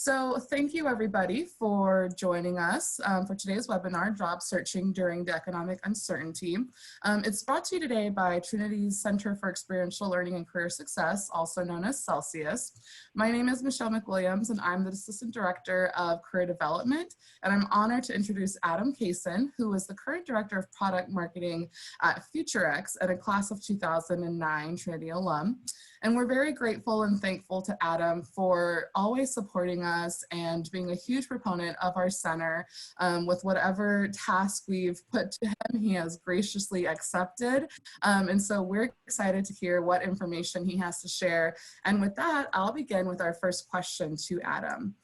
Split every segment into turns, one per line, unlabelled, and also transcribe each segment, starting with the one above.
So thank you everybody for joining us for today's webinar, Job Searching During the Economic Uncertainty. It's brought to you today by Trinity's Center for Experiential Learning and Career Success, also known as Celsius. My name is Michelle McWilliams and I'm the Assistant Director of Career Development, and I'm honored to introduce Adam Cason, who is the current Director of Product Marketing at FutureX and a class of 2009 Trinity alum. And we're very grateful and thankful to Adam for always supporting us and being a huge proponent of our center with whatever task we've put to him, he has graciously accepted. And so we're excited to hear what information he has to share. And with that, I'll begin with our first question to Adam.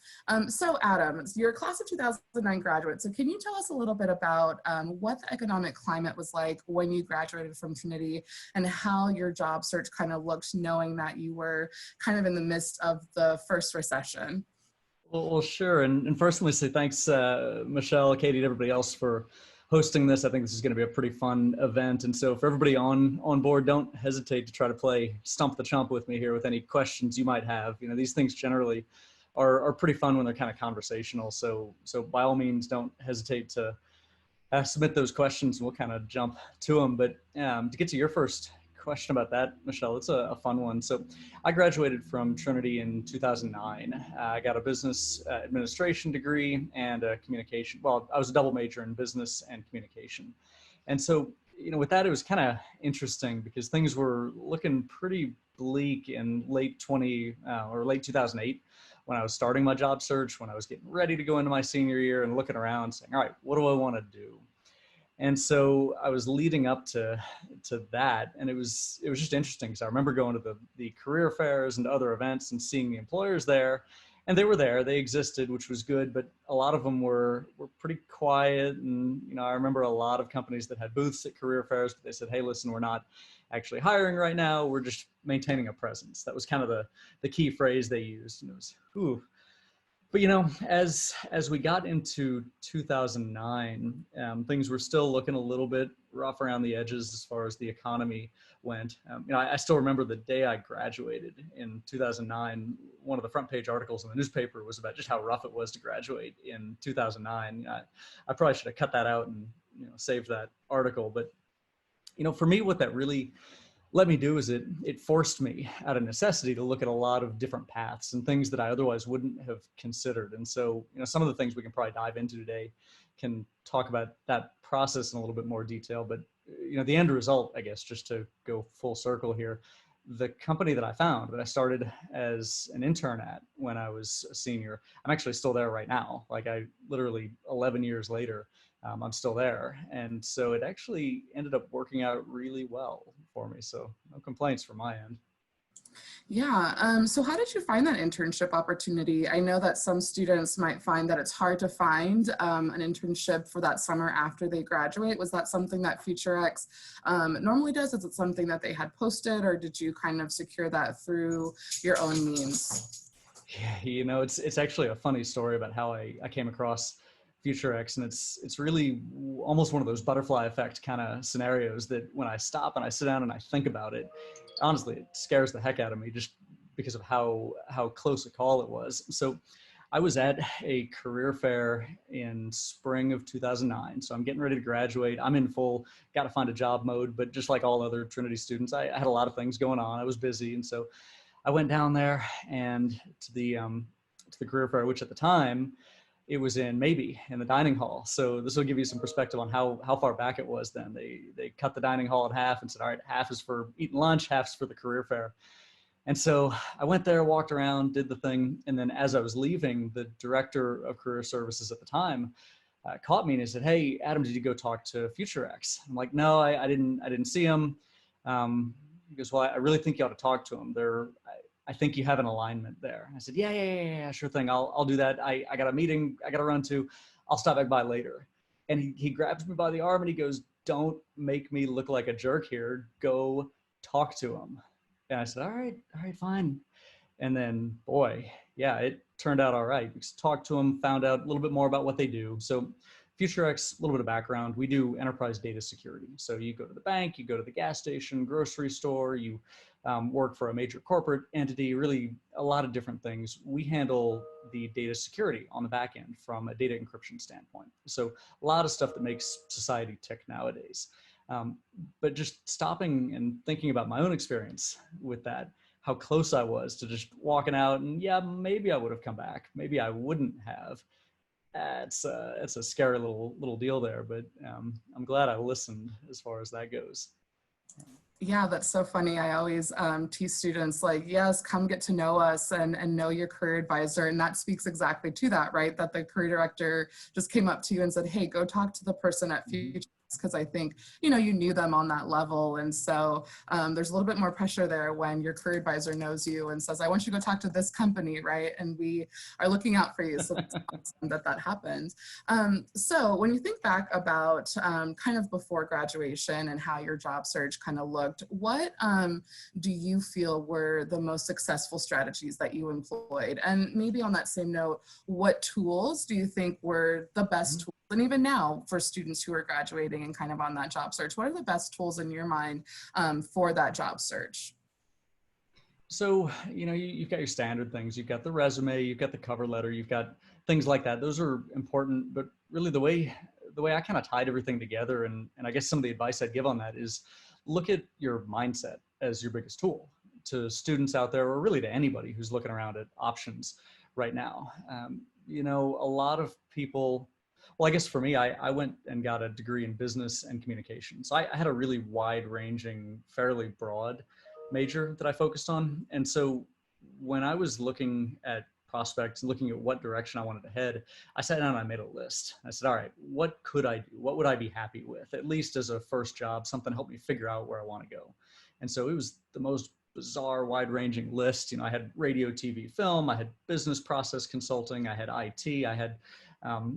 So Adam, you're a class of 2009 graduate. So can you tell us a little bit about what the economic climate was like when you graduated from Trinity and how your job search kind of looked knowing that you were kind of in the midst of the first recession?
Well, sure. And first, let me say thanks, Michelle, Katie, and everybody else for hosting this. I think this is going to be a pretty fun event. And so for everybody on board, don't hesitate to try to play Stump the Chump with me here with any questions you might have. You know, these things generally are pretty fun when they're kind of conversational. So by all means, don't hesitate to submit those questions and we'll kind of jump to them. But to get to your first question about that, Michelle, it's a fun one. So I graduated from Trinity in 2009. I got a business administration degree and a communication. Well, I was a double major in business and communication. And so, you know, with that, it was kind of interesting because things were looking pretty bleak in late 2008 when I was starting my job search, when I was getting ready to go into my senior year and looking around saying, all right, what do I want to do? And so I was leading up to that, and it was just interesting because I remember going to the career fairs and other events and seeing the employers there, and they were there, they existed, which was good, but a lot of them were pretty quiet. And you know, I remember a lot of companies that had booths at career fairs, but they said, hey, listen, we're not actually hiring right now, we're just maintaining a presence. That was kind of the key phrase they used, and it was, ooh. But you know, as we got into 2009, things were still looking a little bit rough around the edges as far as the economy went. You know, I still remember the day I graduated in 2009. One of the front page articles in the newspaper was about just how rough it was to graduate in 2009. I probably should have cut that out and saved that article. But you know, for me, what that really let me do is it forced me out of necessity to look at a lot of different paths and things that I otherwise wouldn't have considered. And so, you know, some of the things we can probably dive into today can talk about that process in a little bit more detail. But, you know, the end result, I guess, just to go full circle here, the company that I found that I started as an intern at when I was a senior, I'm actually still there right now. Like I literally 11 years later, I'm still there. And so it actually ended up working out really well for me. So no complaints from my end.
Yeah, so how did you find that internship opportunity? I know that some students might find that it's hard to find an internship for that summer after they graduate. Was that something that FutureX normally does? Is it something that they had posted, or did you kind of secure that through your own means?
Yeah, you know, it's actually a funny story about how I came across FutureX, and it's really almost one of those butterfly effect kind of scenarios that when I stop and I sit down and I think about it, honestly, it scares the heck out of me just because of how close a call it was. So I was at a career fair in spring of 2009. So I'm getting ready to graduate. I'm in full, got to find a job mode, but just like all other Trinity students, I had a lot of things going on. I was busy. And so I went down there and to the career fair, which at the time, it was in maybe in the dining hall. So this will give you some perspective on how far back it was then. They cut the dining hall in half and said, all right, half is for eating lunch, half's for the career fair. And so I went there, walked around, did the thing. And then as I was leaving, the director of career services at the time caught me and he said, hey, Adam, did you go talk to FutureX? I'm like, no, I didn't see him. He goes, well, I really think you ought to talk to him. I think you have an alignment there. I said, yeah, sure thing. I'll do that. I got a meeting I got to run to. I'll stop back by later. And he grabs me by the arm and he goes, don't make me look like a jerk here. Go talk to him. And I said, all right, fine. And then, boy, yeah, it turned out all right. We talked to him, found out a little bit more about what they do. So FutureX, a little bit of background, we do enterprise data security. So you go to the bank, you go to the gas station, grocery store, you work for a major corporate entity, really a lot of different things. We handle the data security on the back end from a data encryption standpoint. So a lot of stuff that makes society tick nowadays. But just stopping and thinking about my own experience with that, how close I was to just walking out and yeah, maybe I would have come back. Maybe I wouldn't have. It's a scary little deal there, but I'm glad I listened as far as that goes.
Yeah, that's so funny. I always tease students like, yes, come get to know us and know your career advisor. And that speaks exactly to that, right? That the career director just came up to you and said, hey, go talk to the person at Future. Because I think, you know, you knew them on that level. And so there's a little bit more pressure there when your career advisor knows you and says, I want you to go talk to this company, right? And we are looking out for you. So it's awesome that happened. So when you think back about kind of before graduation and how your job search kind of looked, what do you feel were the most successful strategies that you employed? And maybe on that same note, what tools do you think were the best tools? And even now for students who are graduating and kind of on that job search, what are the best tools in your mind for that job search?
So, you know, you've got your standard things. You've got the resume, you've got the cover letter, you've got things like that. Those are important, but really the way I kind of tied everything together, and I guess some of the advice I'd give on that is look at your mindset as your biggest tool to students out there, or really to anybody who's looking around at options right now. You know, a lot of people, well, I guess for me, I went and got a degree in business and communication. So I had a really wide ranging, fairly broad major that I focused on. And so when I was looking at prospects, looking at what direction I wanted to head, I sat down and I made a list. I said, all right, what could I do? What would I be happy with? At least as a first job, something to help me figure out where I want to go. And so it was the most bizarre, wide-ranging list. You know, I had radio, TV, film, I had business process consulting, I had IT, I had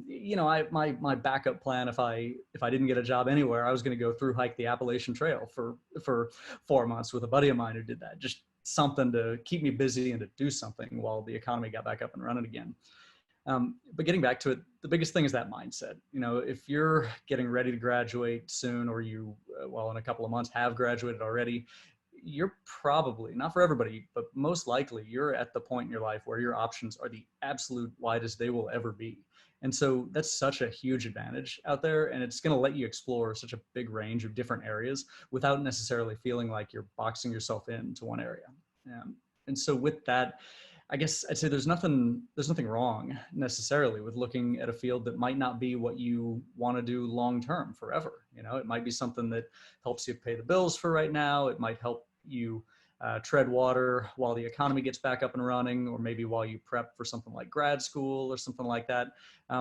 you know, my backup plan, if I didn't get a job anywhere, I was going to go through hike the Appalachian Trail for 4 months with a buddy of mine who did that. Just something to keep me busy and to do something while the economy got back up and running again. But getting back to it, the biggest thing is that mindset. You know, if you're getting ready to graduate soon, or you, well, in a couple of months have graduated already, you're probably, not for everybody, but most likely you're at the point in your life where your options are the absolute widest they will ever be. And so that's such a huge advantage out there, and it's going to let you explore such a big range of different areas without necessarily feeling like you're boxing yourself into one area. And so with that, I guess I'd say there's nothing wrong necessarily with looking at a field that might not be what you want to do long term forever. You know, it might be something that helps you pay the bills for right now. It might help you tread water while the economy gets back up and running, or maybe while you prep for something like grad school or something like that,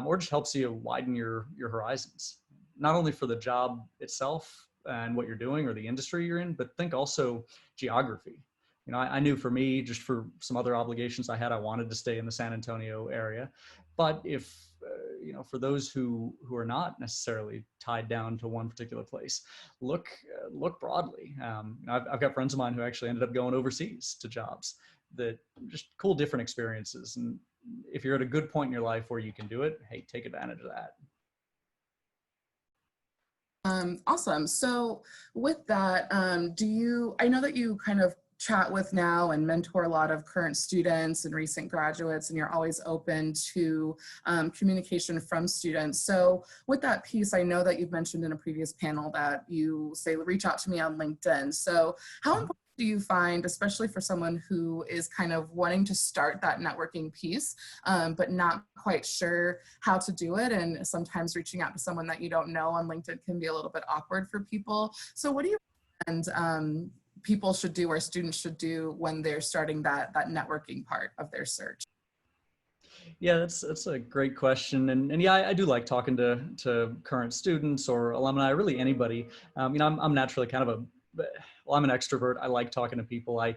or just helps you widen your horizons, not only for the job itself and what you're doing or the industry you're in, but think also geography. You know, I knew for me, just for some other obligations I had, I wanted to stay in the San Antonio area. But if, you know, for those who are not necessarily tied down to one particular place, look broadly. You know, I've got friends of mine who actually ended up going overseas to jobs, that just cool, different experiences. And if you're at a good point in your life where you can do it, hey, take advantage of that.
Awesome. So with that, I know that you kind of chat with now and mentor a lot of current students and recent graduates, and you're always open to communication from students. So with that piece, I know that you've mentioned in a previous panel that you say, reach out to me on LinkedIn. So how important do you find, especially for someone who is kind of wanting to start that networking piece, but not quite sure how to do it? And sometimes reaching out to someone that you don't know on LinkedIn can be a little bit awkward for people. So what do you recommend people should do, or students should do, when they're starting that networking part of their search?
Yeah, that's a great question. And yeah, I do like talking to current students or alumni, really anybody. You know, I'm naturally kind of I'm an extrovert. I like talking to people. I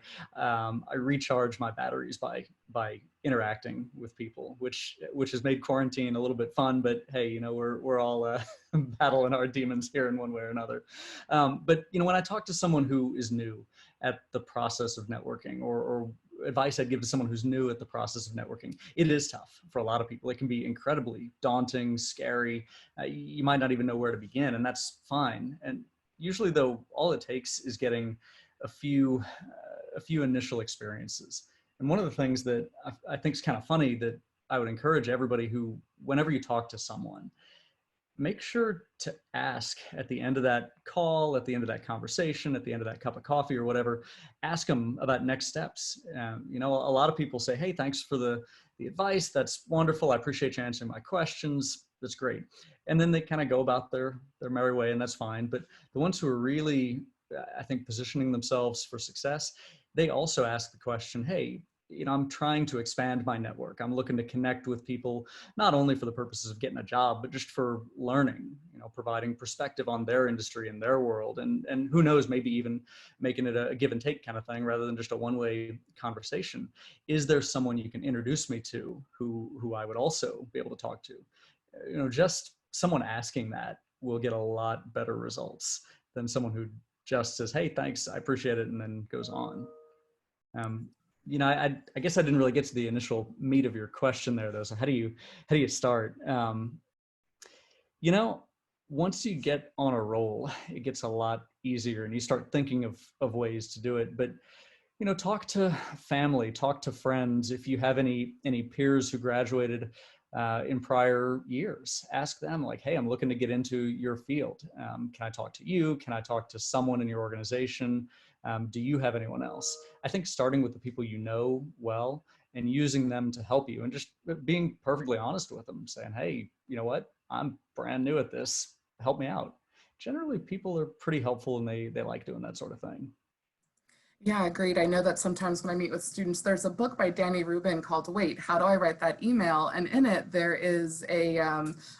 recharge my batteries by interacting with people, which has made quarantine a little bit fun. But hey, you know, we're all battling our demons here in one way or another. But you know, when I talk to someone who is new at the process of networking, or advice I'd give to someone who's new at the process of networking, it is tough for a lot of people. It can be incredibly daunting, scary. You might not even know where to begin, and that's fine. And usually though, all it takes is getting a few a few initial experiences. And one of the things that I think is kind of funny that I would encourage everybody who, whenever you talk to someone, make sure to ask at the end of that call, at the end of that conversation, at the end of that cup of coffee or whatever, ask them about next steps. You know, a lot of people say, hey, thanks for the advice. That's wonderful. I appreciate you answering my questions. That's great. And then they kind of go about their merry way, and that's fine. But the ones who are really, I think, positioning themselves for success, they also ask the question, hey, you know, I'm trying to expand my network. I'm looking to connect with people, not only for the purposes of getting a job, but just for learning, you know, providing perspective on their industry and their world. And who knows, maybe even making it a give and take kind of thing rather than just a one-way conversation. Is there someone you can introduce me to who I would also be able to talk to? You know, just someone asking that will get a lot better results than someone who just says, hey, thanks, I appreciate it, and then goes on. You know, I guess I didn't really get to the initial meat of your question there, though. So how do you start? You know, once you get on a roll, it gets a lot easier, and you start thinking of ways to do it. But you know, talk to family, talk to friends. If you have any peers who graduated in prior years, ask them like, hey, I'm looking to get into your field. Can I talk to you? Can I talk to someone in your organization? Do you have anyone else? I think starting with the people you know well and using them to help you, and just being perfectly honest with them, saying, hey, you know what? I'm brand new at this. Help me out. Generally, people are pretty helpful, and they like doing that sort of thing.
Yeah, agreed. I know that sometimes when I meet with students, there's a book by Danny Rubin called Wait, How Do I Write That Email? And in it, there is a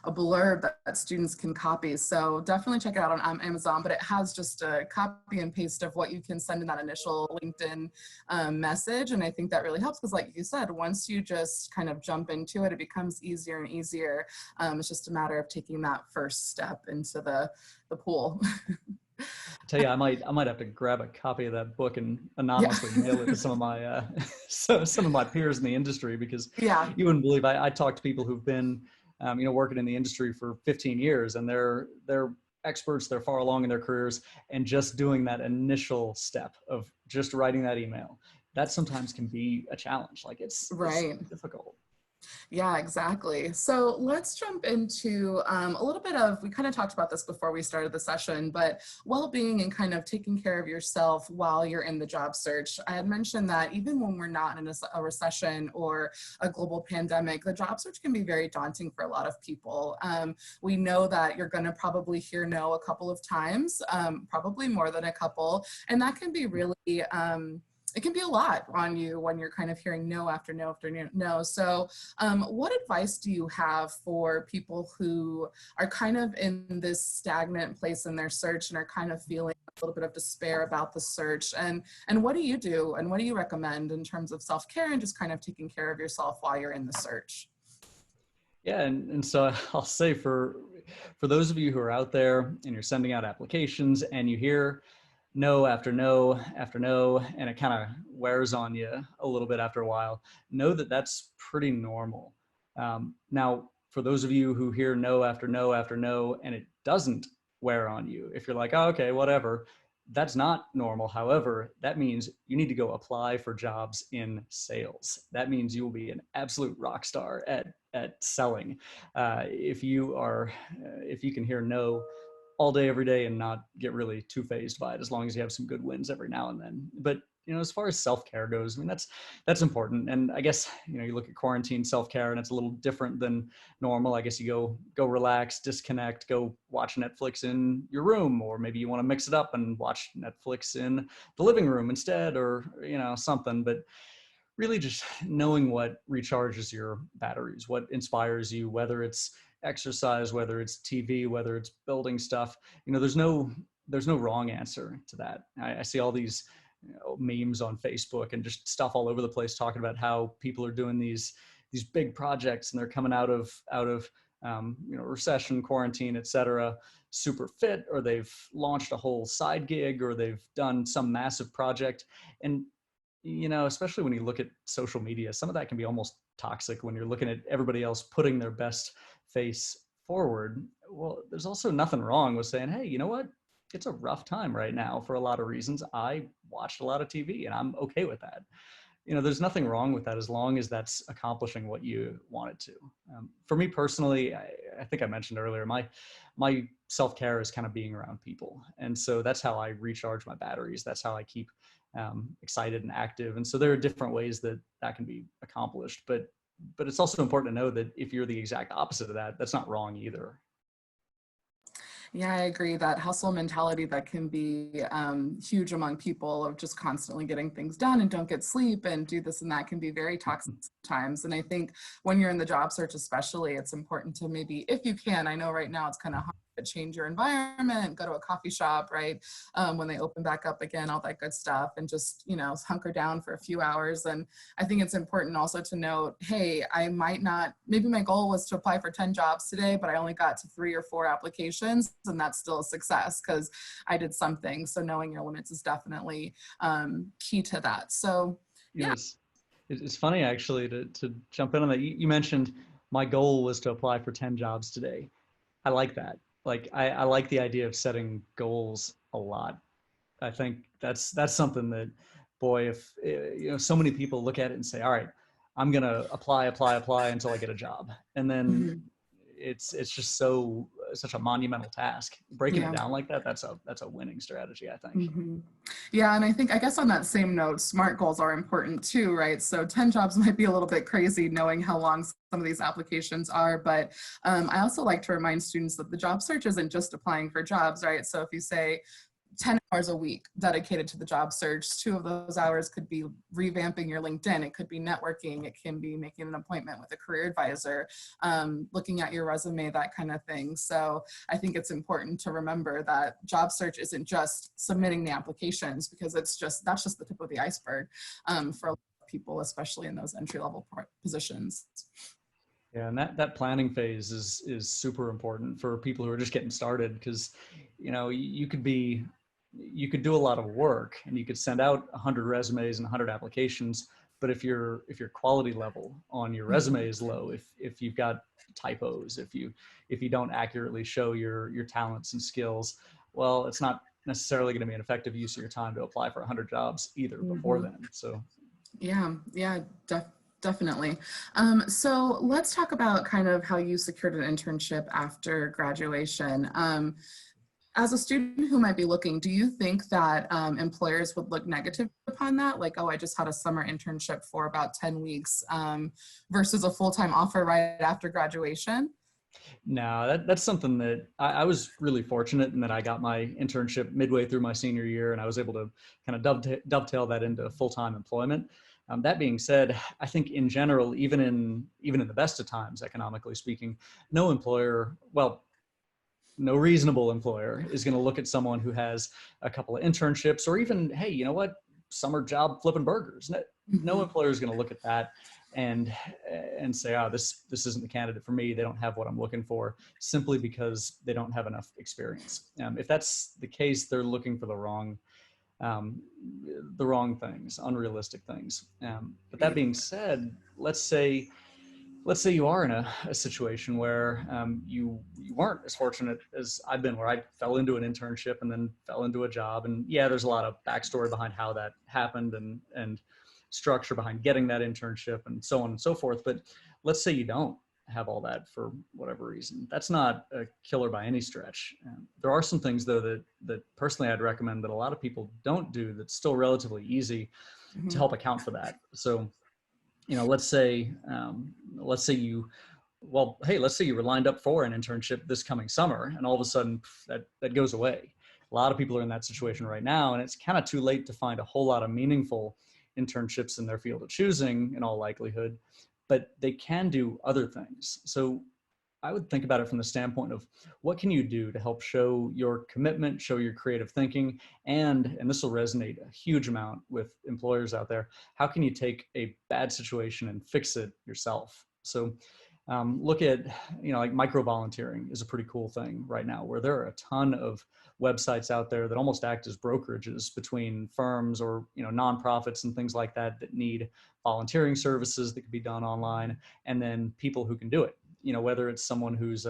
blurb that students can copy. So definitely check it out on Amazon, but it has just a copy and paste of what you can send in that initial LinkedIn message. And I think that really helps because like you said, once you just kind of jump into it, it becomes easier and easier. It's just a matter of taking that first step into the pool.
Tell you, I might have to grab a copy of that book and
Yeah.
anonymously mail it to some of my some of my peers in the industry, because
Yeah.
you wouldn't believe I talk to people who've been you know, working in the industry for 15 years, and they're experts, they're far along in their careers, and just doing that initial step of just writing that email, that sometimes can be a challenge. Like it's
Right.
difficult.
Yeah, exactly. So let's jump into a little bit of, we kind of talked about this before we started the session, but well-being and kind of taking care of yourself while you're in the job search. I had mentioned that even when we're not in a recession or a global pandemic, the job search can be very daunting for a lot of people. We know that you're going to probably hear no a couple of times, probably more than a couple, and that can be really it can be a lot on you when you're kind of hearing no after no after no. So what advice do you have for people who are kind of in this stagnant place in their search and are kind of feeling a little bit of despair about the search? And what do you do and what do you recommend in terms of self-care and just kind of taking care of yourself while you're in the search?
Yeah, and so I'll say for those of you who are out there and you're sending out applications and you hear no after no after no, and it kind of wears on you a little bit after a while, know that that's pretty normal. Now, for those of you who hear no after no after no, and it doesn't wear on you, if you're like, oh, okay, whatever, that's not normal. However, that means you need to go apply for jobs in sales. That means you will be an absolute rock star at selling. If you can hear no all day, every day, and not get really too phased by it, as long as you have some good wins every now and then. But you know, as far as self-care goes, I mean, that's important. And I guess, you know, you look at quarantine self-care and it's a little different than normal. I guess you go relax, disconnect, go watch Netflix in your room, or maybe you want to mix it up and watch Netflix in the living room instead, or, you know, something. But really just knowing what recharges your batteries, what inspires you, whether it's exercise, whether it's TV, whether it's building stuff. You know, there's no wrong answer to that. I see all these, you know, memes on Facebook and just stuff all over the place talking about how people are doing these big projects and they're coming out of you know, recession, quarantine, etc., super fit, or they've launched a whole side gig, or they've done some massive project. And you know, especially when you look at social media, some of that can be almost toxic when you're looking at everybody else putting their best face forward. Well, there's also nothing wrong with saying, hey, you know what? it's a rough time right now for a lot of reasons. I watched a lot of TV and I'm okay with that. There's nothing wrong with that as long as that's accomplishing what you want it to. For me personally, I think I mentioned earlier, my self-care is kind of being around people. And so that's how I recharge my batteries. That's how I keep excited and active. And so there are different ways that that can be accomplished. But it's also important to know that if you're the exact opposite of that, that's not wrong either.
Yeah, I agree that hustle mentality that can be huge among people of just constantly getting things done and don't get sleep and do this and that can be very toxic sometimes. And I think when you're in the job search, especially, it's important to maybe, if you can, I know right now it's kind of hard to change your environment, go to a coffee shop, right? When they open back up again, all that good stuff, and just, hunker down for a few hours. And I think it's important also to note, hey, I might not, maybe my goal was to apply for 10 jobs today, but I only got to 3 or 4 applications, and that's still a success because I did something. So knowing your limits is definitely key to that. So yeah.
It's funny actually to jump in on that. You mentioned my goal was to apply for 10 jobs today. I like that. Like I like the idea of setting goals a lot. I think that's something that, boy, if so many people look at it and say, all right, I'm gonna apply until I get a job, and then it's just such a monumental task. Breaking it down like that, that's a winning strategy, I think.
Yeah, and I guess on that same note, SMART goals are important too, right? So 10 jobs might be a little bit crazy knowing how long some of these applications are, but I also like to remind students that the job search isn't just applying for jobs, right? So if you say 10 hours a week dedicated to the job search, 2 of those hours could be revamping your LinkedIn, it could be networking, it can be making an appointment with a career advisor, looking at your resume, that kind of thing. So I think it's important to remember that job search isn't just submitting the applications, because that's just the tip of the iceberg for a lot of people, especially in those entry-level positions.
Yeah, and that planning phase is super important for people who are just getting started, because you could do a lot of work and you could send out 100 resumes and 100 applications, but if your quality level on your resume is low, if you've got typos, if you don't accurately show your talents and skills, well, it's not necessarily going to be an effective use of your time to apply for 100 jobs either before then. So
yeah, definitely. So let's talk about kind of how you secured an internship after graduation. As a student who might be looking, do you think that employers would look negative upon that? Like, oh, I just had a summer internship for about 10 weeks versus a full-time offer right after graduation?
No, that's something that I was really fortunate in that I got my internship midway through my senior year, and I was able to kind of dovetail that into full-time employment. That being said, I think in general, even in the best of times, economically speaking, no employer, well, no reasonable employer is going to look at someone who has a couple of internships, or even, hey, you know what, summer job flipping burgers. No employer is going to look at that and say, oh, this isn't the candidate for me. They don't have what I'm looking for, simply because they don't have enough experience. If that's the case, they're looking for the wrong things, unrealistic things. But that being said, let's say you are in a situation where you weren't as fortunate as I've been, where I fell into an internship and then fell into a job. And yeah, there's a lot of backstory behind how that happened and structure behind getting that internship and so on and so forth. But let's say you don't have all that for whatever reason. That's not a killer by any stretch. There are some things though that personally I'd recommend that a lot of people don't do that's still relatively easy to help account for that. So, let's say you were lined up for an internship this coming summer, and all of a sudden that goes away. A lot of people are in that situation right now, and it's kind of too late to find a whole lot of meaningful internships in their field of choosing, in all likelihood, but they can do other things. So I would think about it from the standpoint of what can you do to help show your commitment, show your creative thinking, and this will resonate a huge amount with employers out there. How can you take a bad situation and fix it yourself? So look at, like micro volunteering is a pretty cool thing right now, where there are a ton of websites out there that almost act as brokerages between firms or, nonprofits and things like that need volunteering services that can be done online, and then people who can do it. Whether it's someone who's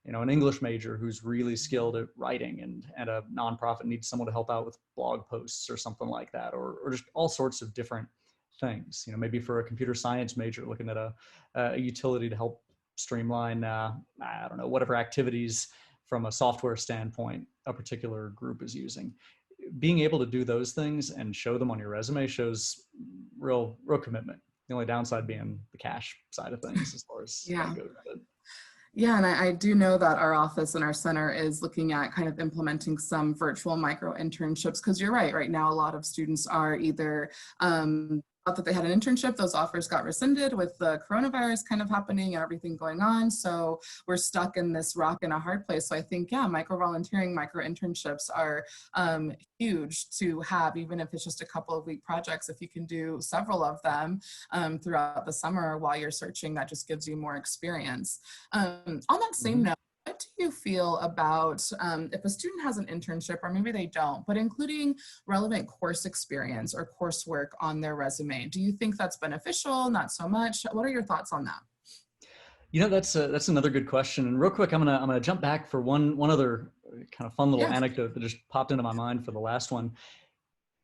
an English major who's really skilled at writing, and a nonprofit needs someone to help out with blog posts or something like that, or just all sorts of different things. Maybe for a computer science major looking at a utility to help streamline, I don't know, whatever activities from a software standpoint a particular group is using. Being able to do those things and show them on your resume shows real commitment. The only downside being the cash side of things as far as
Yeah.
that goes. But
yeah, and I do know that our office and our center is looking at kind of implementing some virtual micro internships, because you're right now a lot of students are either thought that they had an internship, those offers got rescinded with the coronavirus kind of happening and everything going on. So we're stuck in this rock and a hard place. So I think, yeah, micro volunteering, micro internships are huge to have, even if it's just a couple of week projects. If you can do several of them throughout the summer while you're searching, that just gives you more experience. On that same note, what do you feel about if a student has an internship, or maybe they don't, but including relevant course experience or coursework on their resume? Do you think that's beneficial? Not so much? What are your thoughts on that?
That's another good question. And real quick, I'm gonna jump back for one other kind of fun little anecdote that just popped into my mind for the last one.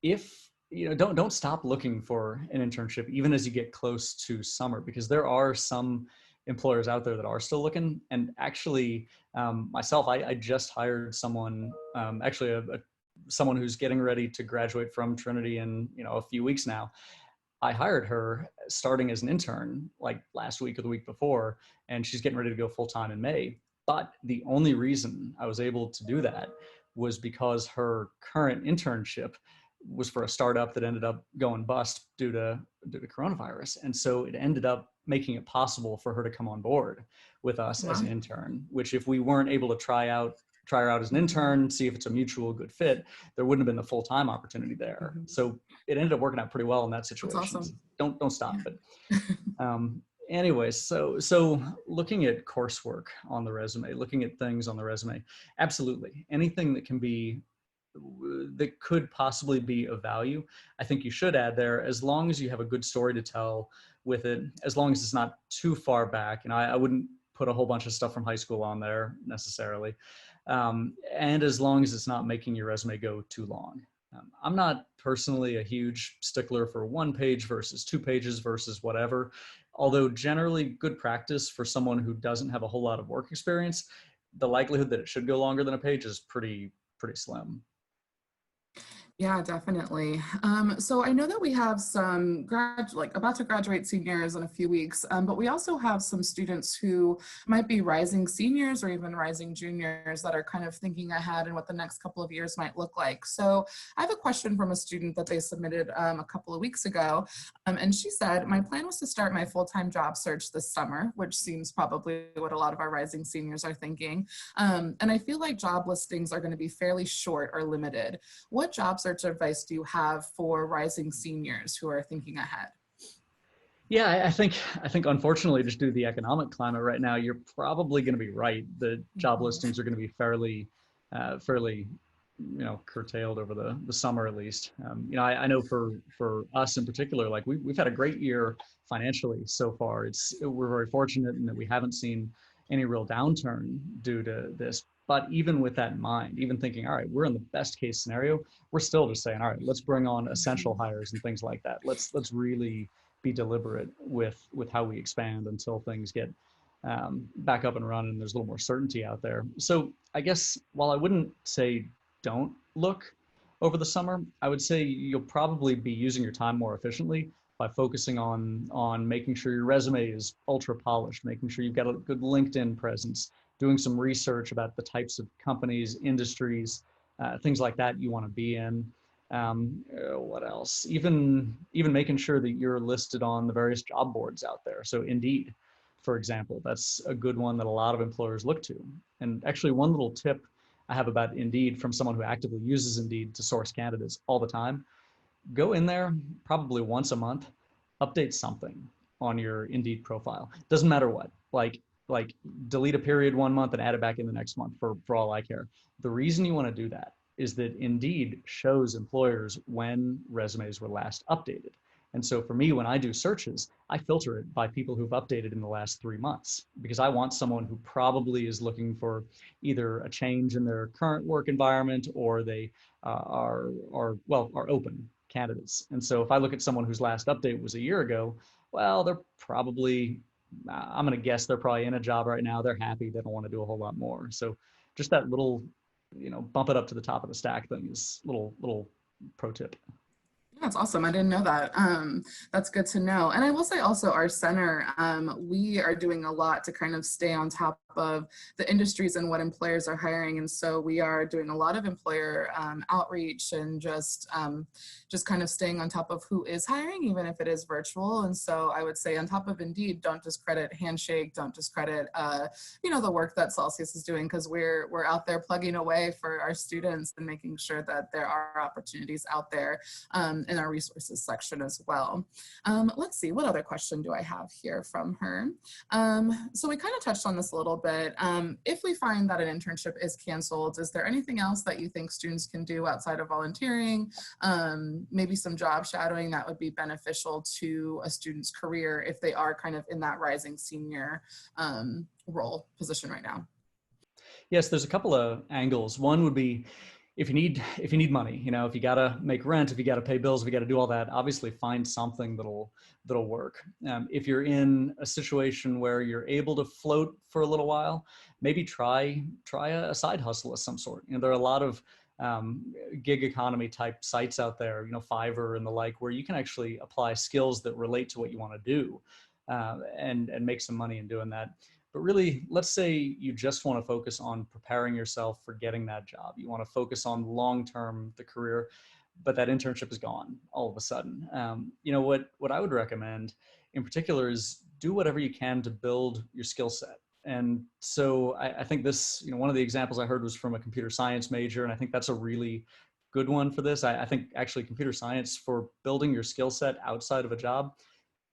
If don't stop looking for an internship even as you get close to summer, because there are some employers out there that are still looking. And actually, myself, I just hired someone, someone who's getting ready to graduate from Trinity in a few weeks now. I hired her starting as an intern like last week or the week before, and she's getting ready to go full time in May. But the only reason I was able to do that was because her current internship was for a startup that ended up going bust due to coronavirus. And so it ended up making it possible for her to come on board with us as an intern, which if we weren't able to try her out as an intern, see if it's a mutual good fit, there wouldn't have been the full-time opportunity there. So it ended up working out pretty well in that situation.
That's awesome.
Don't stop. But anyways, so looking at coursework on the resume, looking at things on the resume, absolutely. Anything that could possibly be of value, I think you should add there, as long as you have a good story to tell with it, as long as it's not too far back. And I wouldn't put a whole bunch of stuff from high school on there necessarily. And as long as it's not making your resume go too long. I'm not personally a huge stickler for 1 page versus 2 pages versus whatever, although generally good practice for someone who doesn't have a whole lot of work experience, the likelihood that it should go longer than a page is pretty slim.
Yeah, definitely. So I know that we have some about to graduate seniors in a few weeks, but we also have some students who might be rising seniors or even rising juniors that are kind of thinking ahead and what the next couple of years might look like. So I have a question from a student that they submitted a couple of weeks ago. And she said, my plan was to start my full-time job search this summer, which seems probably what a lot of our rising seniors are thinking. And I feel like job listings are going to be fairly short or limited. What job search advice do you have for rising seniors who are thinking ahead?
Yeah, I think unfortunately, just due to the economic climate right now, you're probably going to be right. The job listings are going to be fairly curtailed over the summer at least. I know for us in particular, like we've had a great year financially so far. We're very fortunate in that we haven't seen any real downturn due to this. But even with that in mind, even thinking, all right, we're in the best case scenario, we're still just saying, all right, let's bring on essential hires and things like that. Let's really be deliberate with how we expand until things get back up and running and there's a little more certainty out there. So I guess while I wouldn't say don't look over the summer, I would say you'll probably be using your time more efficiently by focusing on making sure your resume is ultra polished, making sure you've got a good LinkedIn presence, doing some research about the types of companies, industries, things like that you want to be in. What else? Even making sure that you're listed on the various job boards out there. So Indeed, for example, that's a good one that a lot of employers look to. And actually, one little tip I have about Indeed from someone who actively uses Indeed to source candidates all the time: go in there probably once a month, update something on your Indeed profile. Doesn't matter what, like delete a period 1 month and add it back in the next month for all I care. The reason you want to do that is that Indeed shows employers when resumes were last updated. And so for me, when I do searches, I filter it by people who've updated in the last 3 months, because I want someone who probably is looking for either a change in their current work environment, or they are open candidates. And so if I look at someone whose last update was a year ago, well, they're probably, I'm going to guess they're probably in a job right now. They're happy. They don't want to do a whole lot more. So just that little, bump it up to the top of the stack thing is little pro tip.
That's awesome. I didn't know that. That's good to know. And I will say also our center, we are doing a lot to kind of stay on top of the industries and what employers are hiring. And so we are doing a lot of employer outreach and just kind of staying on top of who is hiring, even if it is virtual. And so I would say on top of Indeed, don't discredit Handshake, don't discredit, the work that Celsius is doing, because we're out there plugging away for our students and making sure that there are opportunities out there in our resources section as well. Let's see, what other question do I have here from her? So we kind of touched on this a little bit. If we find that an internship is canceled, is there anything else that you think students can do outside of volunteering? Maybe some job shadowing that would be beneficial to a student's career if they are kind of in that rising senior role position right now?
Yes, there's a couple of angles. One would be, if you need money, if you got to make rent, if you got to pay bills, if you got to do all that, obviously find something that'll work. If you're in a situation where you're able to float for a little while, maybe try a side hustle of some sort. There are a lot of gig economy type sites out there, Fiverr and the like, where you can actually apply skills that relate to what you want to do, and make some money in doing that. But really, let's say you just want to focus on preparing yourself for getting that job. You want to focus on long-term, the career, but that internship is gone all of a sudden. What I would recommend in particular is do whatever you can to build your skill set. And so I think this, one of the examples I heard was from a computer science major, and I think that's a really good one for this. I think actually computer science for building your skill set outside of a job,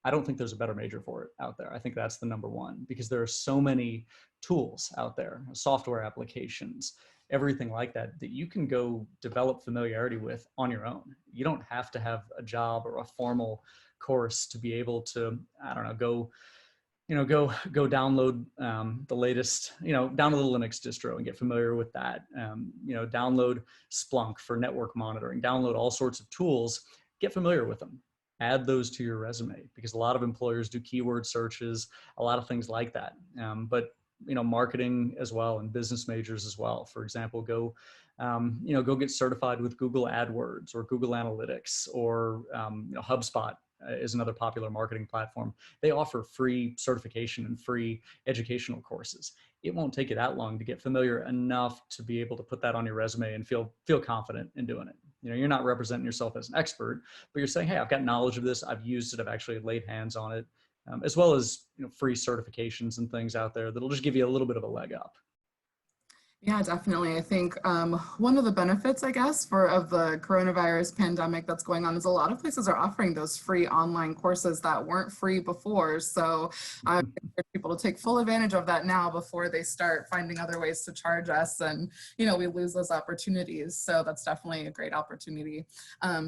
I don't think there's a better major for it out there. I think that's the number one, because there are so many tools out there, software applications, everything like that, that you can go develop familiarity with on your own. You don't have to have a job or a formal course to be able to, go download the latest, download the Linux distro and get familiar with that. Download Splunk for network monitoring, download all sorts of tools, get familiar with them. Add those to your resume, because a lot of employers do keyword searches, a lot of things like that. But marketing as well, and business majors as well. For example, go get certified with Google AdWords or Google Analytics, or HubSpot is another popular marketing platform. They offer free certification and free educational courses. It won't take you that long to get familiar enough to be able to put that on your resume and feel confident in doing it. You're not representing yourself as an expert, but you're saying, hey, I've got knowledge of this. I've used it. I've actually laid hands on it, as well as free certifications and things out there that'll just give you a little bit of a leg up.
Yeah, definitely. I think one of the benefits, I guess, of the coronavirus pandemic that's going on is a lot of places are offering those free online courses that weren't free before. So I encourage people to take full advantage of that now before they start finding other ways to charge us, and we lose those opportunities. So that's definitely a great opportunity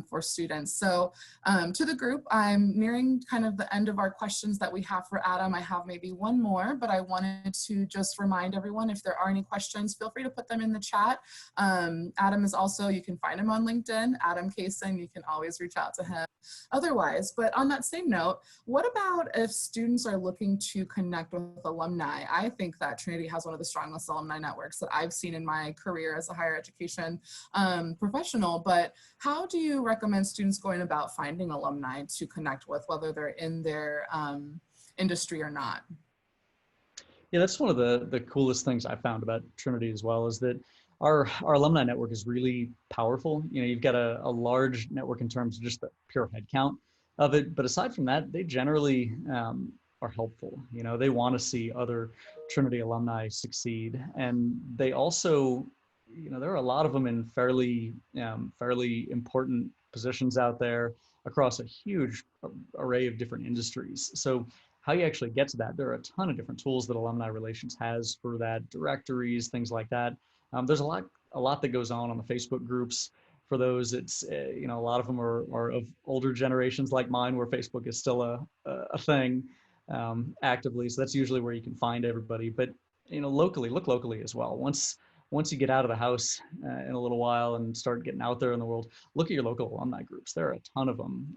for students. So to the group, I'm nearing kind of the end of our questions that we have for Adam. I have maybe one more, but I wanted to just remind everyone, if there are any questions, feel free to put them in the chat. Adam is also, you can find him on LinkedIn, Adam Cason. You can always reach out to him otherwise. But on that same note, what about if students are looking to connect with alumni? I think that Trinity has one of the strongest alumni networks that I've seen in my career as a higher education professional. But how do you recommend students going about finding alumni to connect with, whether they're in their industry or not?
Yeah, that's one of the coolest things I found about Trinity as well, is that our alumni network is really powerful. You've got a large network in terms of just the pure head count of it. But aside from that, they generally are helpful. They want to see other Trinity alumni succeed. And they also, there are a lot of them in fairly important positions out there across a huge array of different industries. So how you actually get to that, there are a ton of different tools that Alumni Relations has for that, directories, things like that. There's a lot that goes on the Facebook groups for those. It's, you know, a lot of them are of older generations like mine, where Facebook is still a thing actively. So that's usually where you can find everybody. But, you know, locally, look locally as well. Once you get out of the house in a little while and start getting out there in the world, look at your local alumni groups. There are a ton of them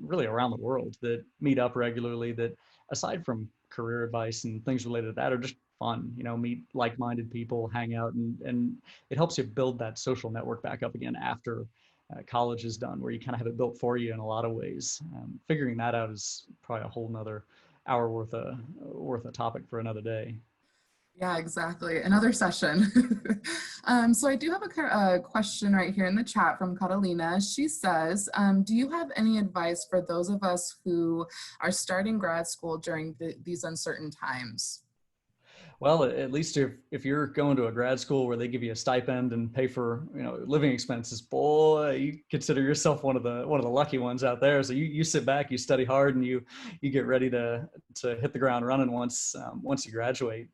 really around the world that meet up regularly, that aside from career advice and things related to that are just fun. You know, meet like-minded people, hang out, and it helps you build that social network back up again after college is done, where you kind of have it built for you in a lot of ways. Figuring that out is probably a whole nother hour worth of topic for another day.
Yeah, exactly. Another session. So I do have a question right here in the chat from Catalina. She says, do you have any advice for those of us who are starting grad school during these uncertain times?
Well, at least if you're going to a grad school where they give you a stipend and pay for, you know, living expenses, boy, you consider yourself one of the lucky ones out there. So you sit back, you study hard, and you get ready to hit the ground running once you graduate.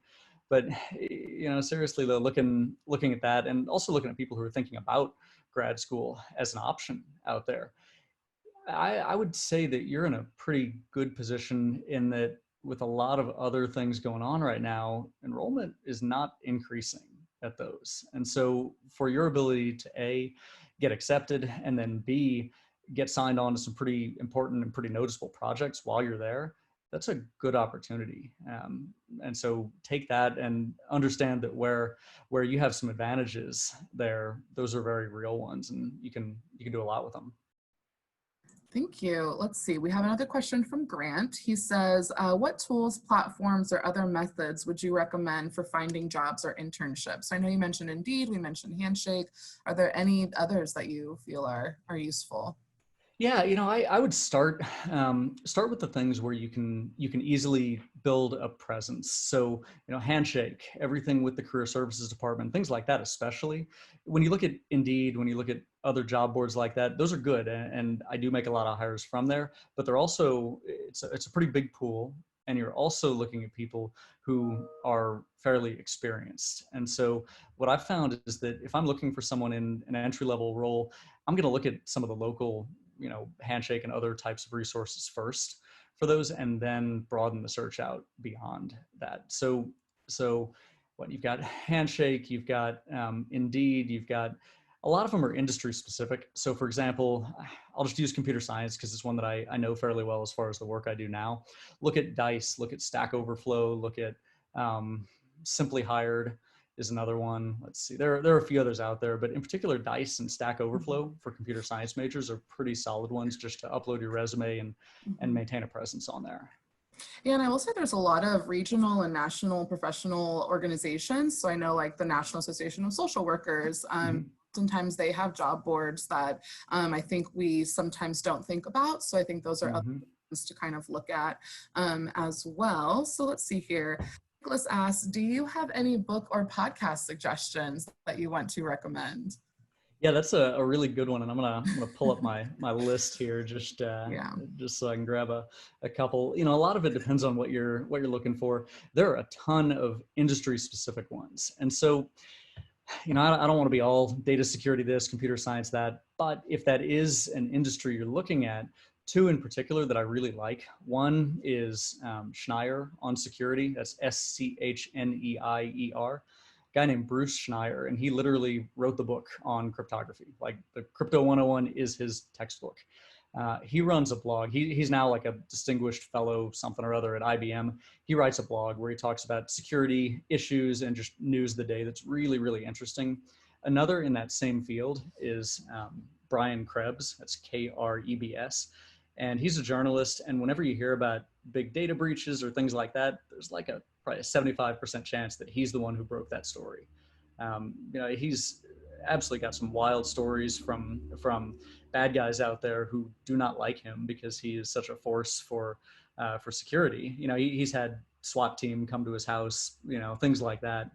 But, you know, seriously though, looking at that, and also looking at people who are thinking about grad school as an option out there, I would say that you're in a pretty good position, in that with a lot of other things going on right now, enrollment is not increasing at those. And so for your ability to A, get accepted, and then B, get signed on to some pretty important and pretty noticeable projects while you're there, that's a good opportunity. And so take that and understand that where you have some advantages there, those are very real ones, and you can do a lot with them.
Thank you. Let's see. We have another question from Grant. He says, what tools, platforms, or other methods would you recommend for finding jobs or internships? I know you mentioned Indeed, we mentioned Handshake. Are there any others that you feel are useful?
Yeah, you know, I would start with the things where you can easily build a presence. So, you know, Handshake, everything with the career services department, things like that. Especially when you look at Indeed, when you look at other job boards like that, those are good, and I do make a lot of hires from there. But they're also, it's a pretty big pool, and you're also looking at people who are fairly experienced. And so what I've found is that if I'm looking for someone in an entry level role, I'm going to look at some of the local, you know, Handshake and other types of resources first for those, and then broaden the search out beyond that. So what you've got Handshake, you've got Indeed, you've got a lot of them are industry specific. So for example, I'll just use computer science because it's one that I know fairly well as far as the work I do now. Look at Dice, look at Stack Overflow, look at Simply Hired is another one. Let's see, there are a few others out there, but in particular, Dice and Stack Overflow for computer science majors are pretty solid ones just to upload your resume and maintain a presence on there.
Yeah, and I will say there's a lot of regional and national professional organizations. So I know like the National Association of Social Workers, sometimes they have job boards that I think we sometimes don't think about. So I think those are other things to kind of look at as well. So let's see here. Nicholas asks, do you have any book or podcast suggestions that you want to recommend?
Yeah, that's a really good one, and I'm gonna pull up my list here just so I can grab a couple. You know, a lot of it depends on what you're looking for. There are a ton of industry specific ones, and so, you know, I don't want to be all data security this, computer science that, but if that is an industry you're looking at, two in particular that I really like. One is Schneier on security. That's Schneier. Guy named Bruce Schneier, and he literally wrote the book on cryptography. Like the Crypto 101 is his textbook. He runs a blog. He's now like a distinguished fellow something or other at IBM. He writes a blog where he talks about security issues and just news of the day that's really, really interesting. Another in that same field is Brian Krebs. That's Krebs. And he's a journalist. And whenever you hear about big data breaches or things like that, there's like probably a 75% chance that he's the one who broke that story. You know, he's absolutely got some wild stories from bad guys out there who do not like him because he is such a force for security. You know, he's had SWAT team come to his house, you know, things like that.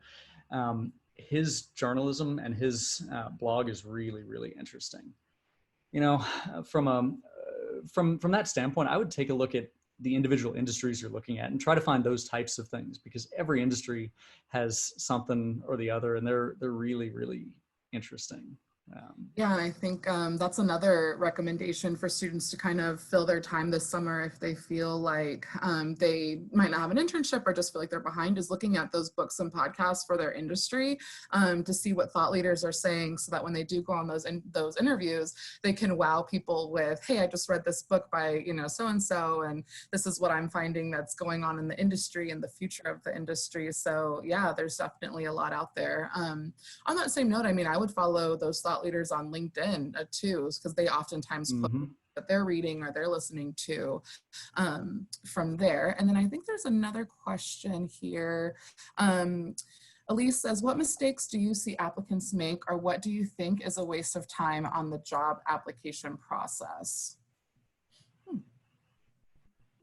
His journalism and his blog is really, really interesting. You know, from that standpoint, I would take a look at the individual industries you're looking at and try to find those types of things, because every industry has something or the other, and they're really, really interesting.
Yeah, and I think that's another recommendation for students to kind of fill their time this summer if they feel like they might not have an internship or just feel like they're behind, is looking at those books and podcasts for their industry to see what thought leaders are saying, so that when they do go on those interviews, they can wow people with, hey, I just read this book by, so-and-so, and this is what I'm finding that's going on in the industry and the future of the industry. So yeah, there's definitely a lot out there. On that same note, I mean, I would follow those thought leaders on LinkedIn too, because they oftentimes post that they're reading or they're listening to from there. And then I think there's another question here. Elise says, what mistakes do you see applicants make, or what do you think is a waste of time on the job application process?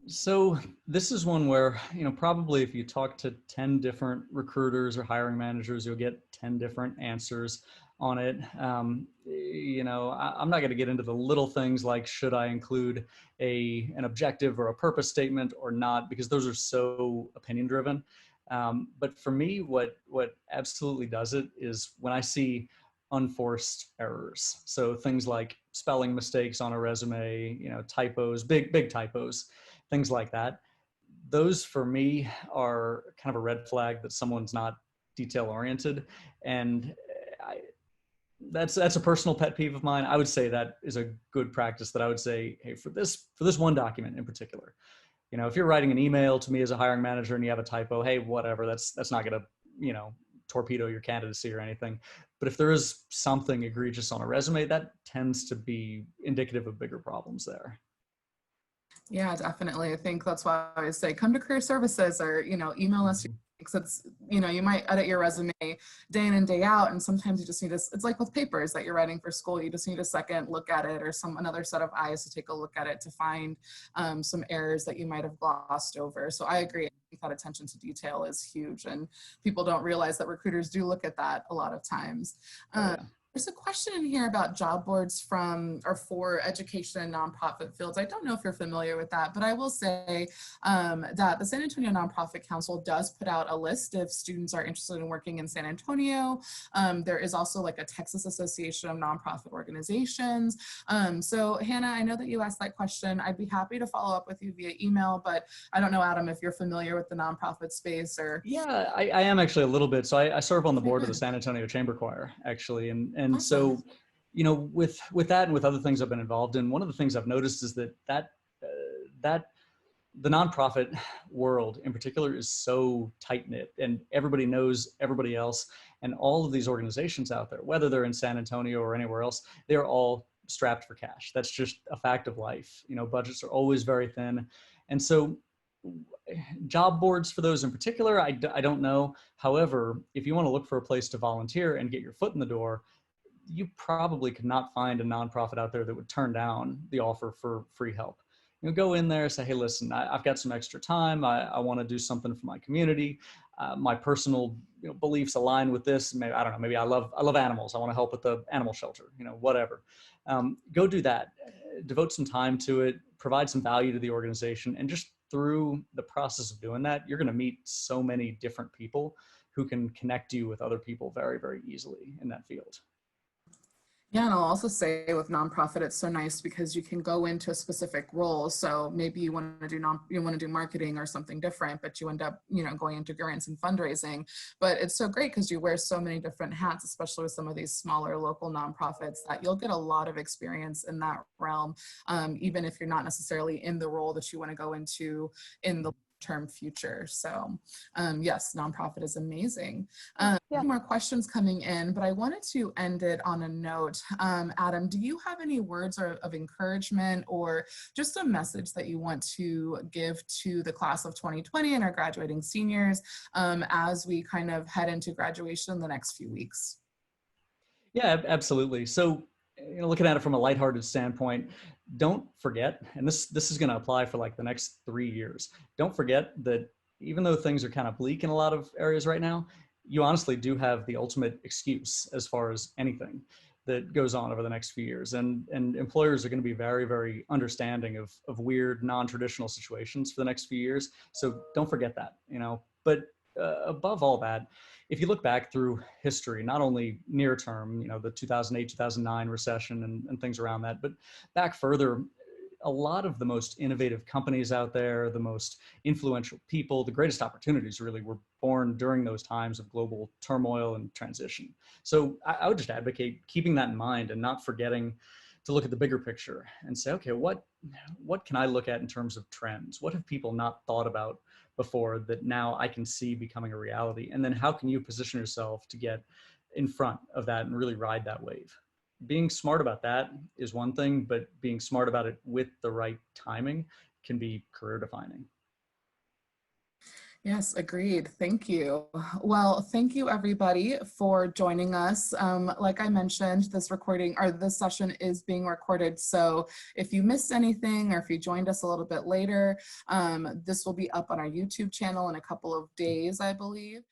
So this is one where, probably if you talk to 10 different recruiters or hiring managers, you'll get 10 different answers on it. I'm not going to get into the little things like, should I include an objective or a purpose statement or not, because those are so opinion driven. But for me, what absolutely does it is when I see unforced errors. So things like spelling mistakes on a resume, typos, big typos, things like that. Those for me are kind of a red flag that someone's not detail oriented. And that's a personal pet peeve of mine. I would say that is a good practice that I would say, hey, for this one document in particular, if you're writing an email to me as a hiring manager and you have a typo, hey, whatever, that's not going to, torpedo your candidacy or anything. But if there is something egregious on a resume, that tends to be indicative of bigger problems there.
Yeah, definitely. I think that's why I always say, come to career services or, email us. Because it's, you might edit your resume day in and day out. And sometimes you just need it's like with papers that you're writing for school, you just need a second look at it or another set of eyes to take a look at it to find some errors that you might have glossed over. So I agree. I think that attention to detail is huge. And people don't realize that recruiters do look at that a lot of times. There's a question in here about job boards for education and nonprofit fields. I don't know if you're familiar with that, but I will say that the San Antonio Nonprofit Council does put out a list if students are interested in working in San Antonio. There is also like a Texas Association of Nonprofit Organizations. So Hannah, I know that you asked that question. I'd be happy to follow up with you via email, but I don't know, Adam, if you're familiar with the nonprofit space or.
Yeah, I am actually a little bit. So I serve on the board of the San Antonio Chamber Choir, actually. And awesome. So, with that and with other things I've been involved in, one of the things I've noticed is that the nonprofit world in particular is so tight knit, and everybody knows everybody else. And all of these organizations out there, whether they're in San Antonio or anywhere else, they're all strapped for cash. That's just a fact of life. Budgets are always very thin. And so job boards for those in particular, I don't know. However, if you want to look for a place to volunteer and get your foot in the door, you probably could not find a nonprofit out there that would turn down the offer for free help. Go in there, say, hey, listen, I've got some extra time. I want to do something for my community. My personal beliefs align with this. Maybe, I don't know, maybe I love animals. I want to help with the animal shelter, whatever. Go do that. Devote some time to it, provide some value to the organization, and just through the process of doing that, you're going to meet so many different people who can connect you with other people very, very easily in that field.
Yeah, and I'll also say with nonprofit, it's so nice because you can go into a specific role. So maybe you want to do marketing or something different, but you end up, going into grants and fundraising. But it's so great because you wear so many different hats, especially with some of these smaller local nonprofits, that you'll get a lot of experience in that realm, even if you're not necessarily in the role that you want to go into in the term future. So yes, nonprofit is amazing. More questions coming in, but I wanted to end it on a note. Adam, do you have any words of encouragement or just a message that you want to give to the class of 2020 and our graduating seniors as we kind of head into graduation in the next few weeks?
Yeah, absolutely. So looking at it from a lighthearted standpoint, don't forget, and this is going to apply for like the next 3 years. Don't forget that even though things are kind of bleak in a lot of areas right now, you honestly do have the ultimate excuse as far as anything that goes on over the next few years. And employers are going to be very, very understanding of weird, non-traditional situations for the next few years. So don't forget that, But above all that, if you look back through history, not only near term, the 2008, 2009 recession and things around that, but back further, a lot of the most innovative companies out there, the most influential people, the greatest opportunities really were born during those times of global turmoil and transition. So I would just advocate keeping that in mind and not forgetting to look at the bigger picture and say, okay, what can I look at in terms of trends? What have people not thought about before that now I can see becoming a reality? And then how can you position yourself to get in front of that and really ride that wave? Being smart about that is one thing, but being smart about it with the right timing can be career defining.
Yes, agreed. Thank you. Well, thank you everybody for joining us. Like I mentioned, this session is being recorded. So if you missed anything or if you joined us a little bit later, this will be up on our YouTube channel in a couple of days, I believe.